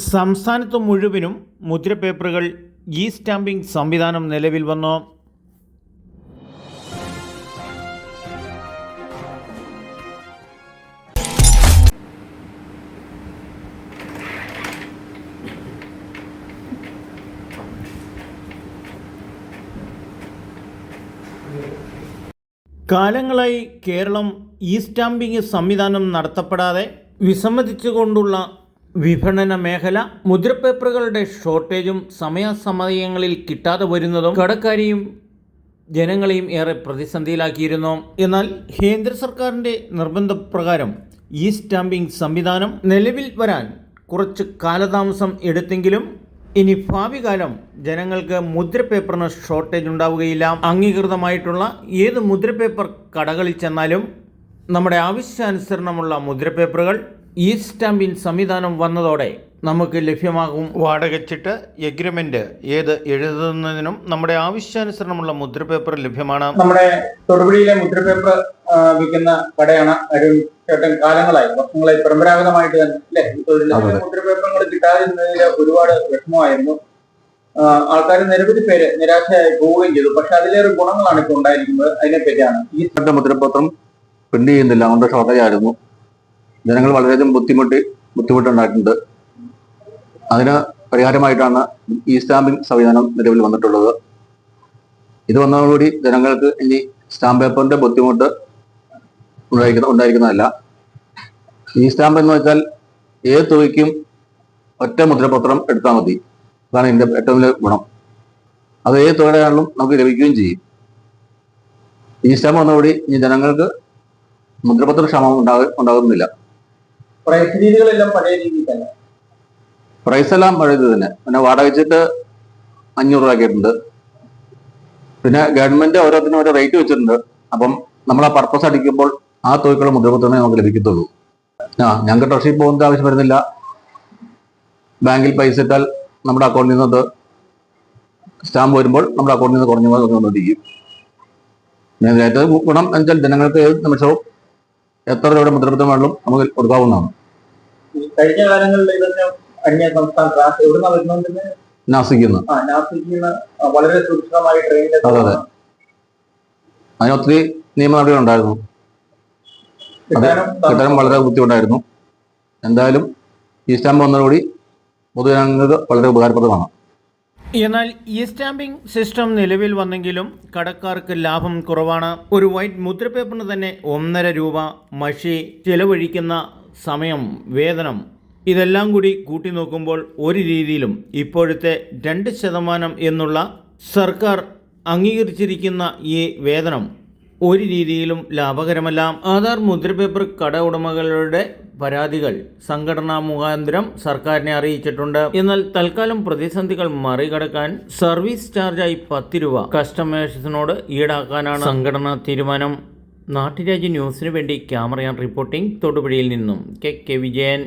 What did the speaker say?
സംസ്ഥാനത്ത് മുഴുവനും മുദ്രപേപ്പറുകൾ E stamping സംവിധാനം നിലവിൽ വന്നു. കാലങ്ങളായി കേരളം ഇ സ്റ്റാമ്പിംഗ് സംവിധാനം നടത്തപ്പെടാതെ വിസമ്മതിച്ചുകൊണ്ടുള്ള വിപണന മേഖല, മുദ്രപേപ്പറുകളുടെ ഷോർട്ടേജും സമയാസമയങ്ങളിൽ കിട്ടാതെ വരുന്നതും കടക്കാരെയും ജനങ്ങളെയും ഏറെ പ്രതിസന്ധിയിലാക്കിയിരുന്നു. എന്നാൽ കേന്ദ്ര സർക്കാരിൻ്റെ നിർബന്ധപ്രകാരം ഇ സ്റ്റാമ്പിംഗ് സംവിധാനം നിലവിൽ വരാൻ കുറച്ച് കാലതാമസം എടുത്തെങ്കിലും ഇനി ഭാവി കാലം ജനങ്ങൾക്ക് മുദ്രപേപ്പറിന് ഷോർട്ടേജ് ഉണ്ടാവുകയില്ല. അംഗീകൃതമായിട്ടുള്ള ഏത് മുദ്രപേപ്പർ കടകളിൽ ചെന്നാലും നമ്മുടെ ആവശ്യാനുസരണമുള്ള മുദ്രപേപ്പറുകൾ ഇ സ്റ്റാമ്പിംഗ് സംവിധാനം വന്നതോടെ നമുക്ക് ലഭ്യമാകും. വാടകച്ചിട്ട്, എഗ്രിമെന്റ് ഏത് എഴുതുന്നതിനും നമ്മുടെ ആവശ്യാനുസരണമുള്ള മുദ്രപേപ്പർ ലഭ്യമാണ്. നമ്മുടെ തൊടുപുഴയിലെ മുദ്രപേപ്പർ വിൽക്കുന്ന കടയാണ് അരുൺ ചേട്ടൻ. കാലങ്ങളായി, വർഷങ്ങളായി പരമ്പരാഗതമായിട്ട് തന്നെ അല്ലെ മുദ്രപേപ്പറുകൾ കിട്ടാതിരുന്നതിൽ ഒരുപാട് വിഷമമായിരുന്നു. ആൾക്കാർ നിരവധി പേര് നിരാശയായി പോവുകയും ചെയ്തു. പക്ഷെ അതിലേറെ ഗുണങ്ങളാണ് ഇപ്പോൾ ഉണ്ടായിരിക്കുന്നത്. അതിനെപ്പറ്റിയാണ് ഈ മുദ്രപത്രം പ്രിന്റ് ചെയ്യുന്നില്ല, അതുകൊണ്ട് ഷോർട്ടേജ് ആയിരുന്നു. ജനങ്ങൾ വളരെയധികം ബുദ്ധിമുട്ടുണ്ടായിട്ടുണ്ട്. അതിന് പരിഹാരമായിട്ടാണ് ഇ സ്റ്റാമ്പിംഗ് സംവിധാനം നിലവിൽ വന്നിട്ടുള്ളത്. ഇത് വന്നതോടുകൂടി ജനങ്ങൾക്ക് ഇനി സ്റ്റാമ്പ് പേപ്പറിന്റെ ബുദ്ധിമുട്ട് ഉണ്ടായിരിക്കുന്നതല്ല. ഇ സ്റ്റാമ്പ് എന്ന് വെച്ചാൽ ഏത് തുകയ്ക്കും ഒറ്റ മുദ്രപത്രം എടുത്താൽ മതി. അതാണ് ഇതിന്റെ ഏറ്റവും വലിയ ഗുണം. അത് ഏത് തുകയാണെങ്കിലും നമുക്ക് ലഭിക്കുകയും ചെയ്യും. ഇ സ്റ്റാമ്പ് വന്നതോടുകൂടി ഇനി ജനങ്ങൾക്ക് മുദ്രപത്ര ക്ഷാമം ഉണ്ടാകുന്നില്ല. പ്രൈസ് രീതികളെല്ലാം പഴയ രീതിയിൽ തന്നെ, പ്രൈസ് എല്ലാം പഴയത് തന്നെ. പിന്നെ വാടകച്ചിട്ട് 500 രൂപ ആക്കിയിട്ടുണ്ട്. പിന്നെ ഗവൺമെന്റ് ഓരോത്തിനും ഓരോ റേറ്റ് വെച്ചിട്ടുണ്ട്. അപ്പം നമ്മൾ ആ പർപ്പസ് അടിക്കുമ്പോൾ ആ തുകയ്ക്കുള്ള മുദ്രപത്രമേ നമുക്ക് ലഭിക്കത്തുള്ളൂ. ഞങ്ങൾക്ക് ട്രഷറിയിൽ പോകുന്ന ആവശ്യം വരുന്നില്ല. ബാങ്കിൽ പൈസ ഇട്ടാൽ നമ്മുടെ അക്കൗണ്ടിൽ നിന്ന് സ്റ്റാമ്പ് വരുമ്പോൾ നമ്മുടെ അക്കൗണ്ടിൽ നിന്ന് കുറഞ്ഞു വന്നുകൊണ്ടിരിക്കും. ഏറ്റവും ഗുണം എന്ന് വെച്ചാൽ ജനങ്ങൾക്ക് ഏത് നിമിഷവും എത്ര രൂപയുടെ മുദ്രപത്രം വേണമെങ്കിലും നമുക്ക് കൊടുക്കാവുന്നതാണ്. കഴിഞ്ഞ കാലങ്ങളിൽ നാസിക്കുന്നു വളരെ സുരക്ഷിതമായി ട്രെയിനിൽ. അതെ അതെ, അതിന് ഒത്തിരി നിയമ നടപടികൾ ഉണ്ടായിരുന്നു. കിട്ടാനും വളരെ ബുദ്ധിമുട്ടായിരുന്നു. എന്തായാലും ഈ സ്റ്റാമ്പ് വന്നതോടുകൂടി പൊതുജനങ്ങൾക്ക് വളരെ ഉപകാരപ്രദമാണ്. എന്നാൽ ഇ സ്റ്റാമ്പിംഗ് സിസ്റ്റം നിലവിൽ വന്നെങ്കിലും കടക്കാർക്ക് ലാഭം കുറവാണ്. ഒരു വൈറ്റ് മുദ്രപേപ്പറിന് തന്നെ 1.5 രൂപ, മഷി, ചിലവഴിക്കുന്ന സമയം, വേതനം, ഇതെല്ലാം കൂടി കൂട്ടി നോക്കുമ്പോൾ ഒരു രീതിയിലും ഇപ്പോഴത്തെ 2% എന്നുള്ള സർക്കാർ അംഗീകരിച്ചിരിക്കുന്ന ഈ വേതനം ഒരു രീതിയിലും ലാഭകരമല്ല. ആധാർ മുദ്രപേപ്പർ കട ഉടമകളുടെ പരാതികൾ സംഘടനാ മുഖാന്തരം സർക്കാരിനെ അറിയിച്ചിട്ടുണ്ട്. എന്നാൽ തൽക്കാലം പ്രതിസന്ധികൾ മറികടക്കാൻ സർവീസ് ചാർജായി 10 രൂപ കസ്റ്റമേഴ്സിനോട് ഈടാക്കാനാണ് സംഘടനാ തീരുമാനം. നാട്ടുരാജ്യ ന്യൂസിനു വേണ്ടി ക്യാമറയാൻ റിപ്പോർട്ടിംഗ് തൊടുപുഴയിൽ നിന്നും കെ വിജയൻ.